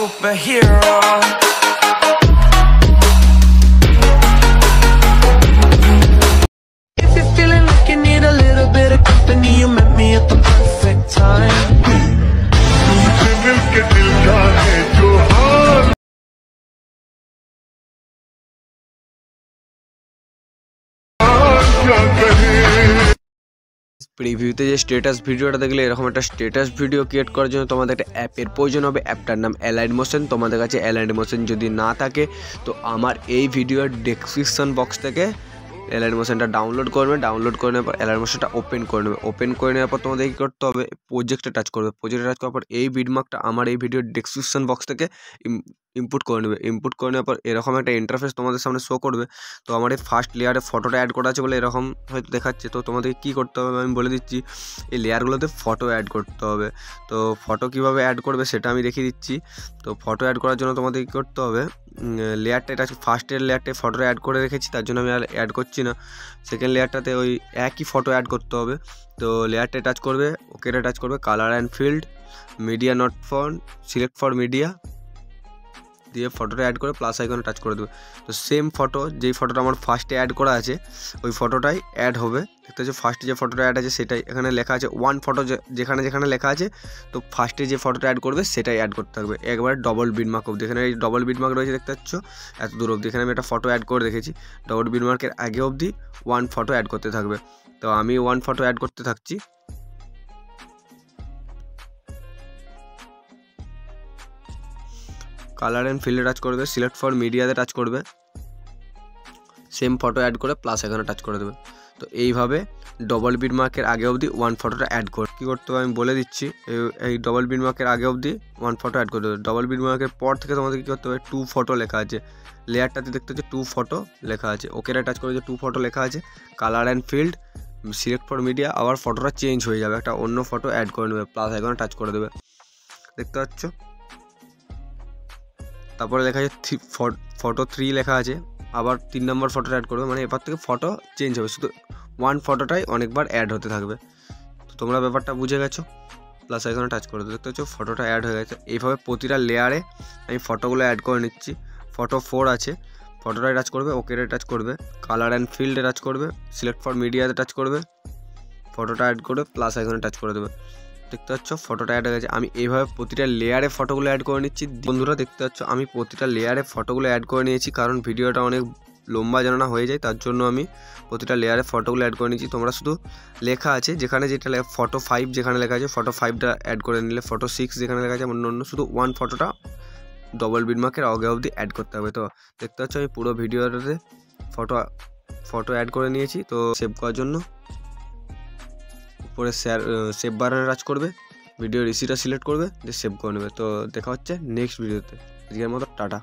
superhero. If you're feeling like you need a little bit of company, you met me at the perfect time. প্রিভিউতে যে status ভিডিওটা দেখলে এরকম একটা status video create করার জন্য তোমাদের একটা অ্যাপের প্রয়োজন হবে। অ্যাপটার নাম অ্যালাইন মোশন। তোমাদের কাছে অ্যালাইন মোশন যদি না থাকে তো আমার এই ভিডিওর ডেসক্রিপশন বক্স থেকে অ্যালাইন মোশনটা ডাউনলোড করবে। ডাউনলোড করে নেওয়ার পর অ্যালাইন মোশনটা ওপেন করে নেবে। ওপেন করে নেওয়ার পর তোমাদের কী করতে হবে, প্রজেক্টে টাচ করবে। প্রজেক্টে টাচ করার পর এই বিটমার্কটা আমার এই ভিডিওর ডেসক্রিপশন বক্স থেকে ইনপুট করে নেবে। ইনপুট করে নেওয়ার পর এরকম একটা ইন্টারফেস তোমাদের সামনে শো করবে। তো আমার এই ফার্স্ট লেয়ারে ফটোটা অ্যাড করা আছে বলে এরকম হয়তো দেখাচ্ছে। তো তোমাদের কী করতে হবে আমি বলে দিচ্ছি। এই লেয়ারগুলোতে ফটো অ্যাড করতে হবে। তো ফটো কীভাবে অ্যাড করবে সেটা আমি দেখিয়ে দিচ্ছি। তো ফটো অ্যাড করার জন্য তোমাদের কী করতে হবে, লেয়ারটা এটা ফার্স্টের লেয়ারটায় ফটোটা অ্যাড করে রেখেছি, তার জন্য আমি আর অ্যাড করছি না। সেকেন্ড লেয়ারটাতে ওই একই ফটো অ্যাড করতে হবে। তো লেয়ারটায় টাচ করবে, ওকেটা টাচ করবে, colour and field, media not font, select for media দিয়ে ফটোটা অ্যাড করে প্লাস আইকনে টাচ করে দেবে। তো সেম ফটো, যেই ফটোটা আমার ফার্স্টে অ্যাড করা আছে ওই ফটোটাই অ্যাড হবে। দেখতে হচ্ছে ফার্স্টে যে ফটোটা অ্যাড আছে সেটাই এখানে লেখা আছে ওয়ান ফটো, যেখানে যেখানে লেখা আছে তো ফার্স্টে যে ফটোটা অ্যাড করবে সেটাই অ্যাড করতে থাকবে। একবার ডবল বিটমার্ক অবধি, এখানে এই ডবল বিটমার্ক রয়েছে দেখতে পাচ্ছ এত দূর অবধি। এখানে আমি একটা ফটো অ্যাড করে রেখেছি, ডবল বিটমার্কের আগে অবধি ওয়ান ফটো অ্যাড করতে থাকবে। তো আমি ওয়ান ফটো অ্যাড করতে থাকছি। কালার অ্যান্ড ফিল্ডে টাচ করবে, সিলেক্ট ফর মিডিয়াতে টাচ করবে, সেম ফটো অ্যাড করে প্লাস এখানে টাচ করে দেবে। তো এইভাবে ডবল বিটমার্কের আগে অবধি ওয়ান ফটোটা অ্যাড করে কী করতে হবে আমি বলে দিচ্ছি। এই ডবল বিটমার্কের আগে অবধি ওয়ান ফটো অ্যাড করে দেবে। ডবল বিটমার্কের পর থেকে তোমাদের কী করতে হবে, টু ফটো লেখা আছে লেয়ারটাতে দেখতে হচ্ছে, টু ফটো লেখা আছে, ওকেটা টাচ করে যে টু ফটো লেখা আছে, colour and field, select for media, আবার ফটোটা চেঞ্জ হয়ে যাবে, একটা অন্য ফটো অ্যাড করে নেবে, প্লাস আইকনে টাচ করে দেবে। দেখতে পাচ্ছ তারপরে লেখা আছে ফটো 3 লেখা আছে, আবার 3 নম্বর ফটোটা অ্যাড করবে। মানে এবার থেকে ফটো চেঞ্জ হবে, শুধু ওয়ান ফটোটাই অনেকবার অ্যাড হতে থাকবে। তো তোমরা ব্যাপারটা বুঝে গেছো। প্লাস আইকনে টাচ করে দেখতে পাচ্ছ ফটোটা অ্যাড হয়ে গেছে। এইভাবে প্রতিটা লেয়ারে আমি ফটোগুলো অ্যাড করে নিচ্ছি। ফটো 4 আছে, ফটোটায় টাচ করবে, ওকেতে টাচ করবে, কালার অ্যান্ড ফিল্ডে টাচ করবে, সিলেক্ট ফর মিডিয়াতে টাচ করবে, ফটোটা অ্যাড করে প্লাস আইকনে টাচ করে দেবে। দেখতে পাচ্ছ ফটোটা অ্যাড হয়ে গেছে। আমি এইভাবে প্রতিটা লেয়ারে ফটোগুলো অ্যাড করে নিচ্ছি। বন্ধুরা দেখতে পাচ্ছ আমি প্রতিটা লেয়ারে ফটোগুলো অ্যাড করে নিয়েছি, কারণ ভিডিওটা অনেক লম্বা যেন না হয়ে যায় তার জন্য আমি প্রতিটা লেয়ারে ফটোগুলো অ্যাড করে নিচ্ছি। তোমরা শুধু লেখা আছে যেখানে যেটা ফটো 5 যেখানে লেখা আছে ফটো 5টা অ্যাড করে নিলে, ফটো 6 যেখানে লেখা আছে অন্য শুধু ওয়ান ফটোটা ডবল বিটমার্কের আগে অবধি অ্যাড করতে হবে। তো দেখতে পাচ্ছ আমি পুরো ভিডিওটাতে ফটো অ্যাড করে নিয়েছি। তো সেভ করার জন্য উপরে সেভ বাটনে টাচ করবে, ভিডিও রিসিটা সিলেক্ট করবে, দিয়ে সেভ করে নেবে। তো দেখা হচ্ছে নেক্সট ভিডিওতে। আজকের মতো টাটা।